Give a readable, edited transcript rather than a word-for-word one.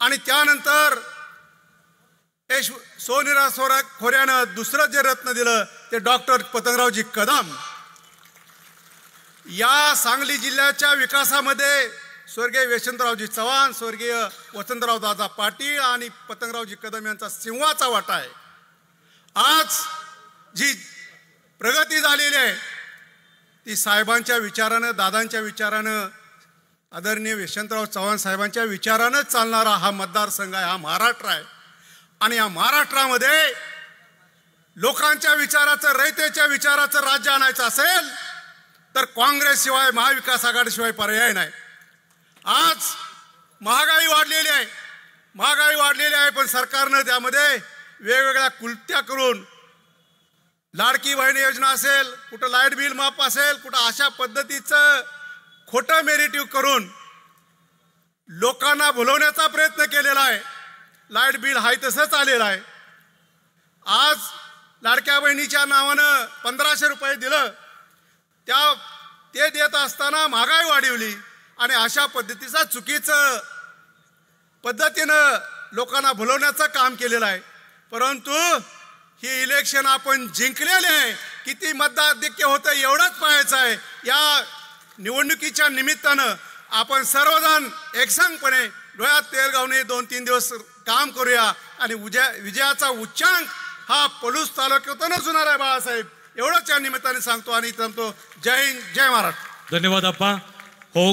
आणि त्यानंतर सोनिरा खोऱ्यानं दुसरं जे रत्न दिलं ते डॉक्टर पतंगरावजी कदम। या सांगली जिल्ह्याच्या विकासामध्ये स्वर्गीय यशवंतरावजी चव्हाण, स्वर्गीय वसंतराव दादा पाटील आणि पतंगरावजी कदम यांचा सिंहाचा वाटा आहे। आज जी प्रगती झालेली आहे ती साहेबांच्या विचारानं, दादांच्या विचारानं, आदरणीय यशवंतराव चव्हाण साहेबांच्या विचारानं चालणारा हा मतदारसंघ आहे, हा महाराष्ट्र आहे। आणि या महाराष्ट्रामध्ये लोकांच्या विचाराचं, रयतेच्या विचाराचं राज्य आणायचं असेल तर काँग्रेसशिवाय, महाविकास आघाडीशिवाय पर्याय नाही। आज महागाई वाढलेली आहे, पण सरकारनं त्यामध्ये वेगवेगळ्या कुलत्या करून लाडकी बहीण योजना असेल, कुठं लाईट बिल माफ असेल, कुठं अशा पद्धतीचं खोटं मेरिटिव्ह करून लोकांना भुलवण्याचा प्रयत्न केलेला आहे। लाईट बिल हाय तसंच आलेलं आहे। आज लाडक्या बहिणीच्या नावानं 1500 रुपये दिलं, ते देत असताना महागाई वाढवली आणि अशा पद्धतीचा चुकीचं पद्धतीनं लोकांना भुलवण्याचं काम केलेलं आहे। परंतु ही इलेक्शन आपण जिंकलेले आहे, किती मतदाधिक्य होतं एवढंच पाहायचं आहे। या निवडणुकीच्या निमित्तानं आपण सर्वजण एकसंघपणे डोळ्यात तेल घालून 2-3 दिवस काम करूया आणि विजयाचा उच्चांक हा पलूस तालुक्यातूनच होणार आहे बाळासाहेब, एवढंच या निमित्ताने सांगतो आणि थांबतो। जय हिंद, जय महाराष्ट्र। धन्यवाद आप्पा। हो।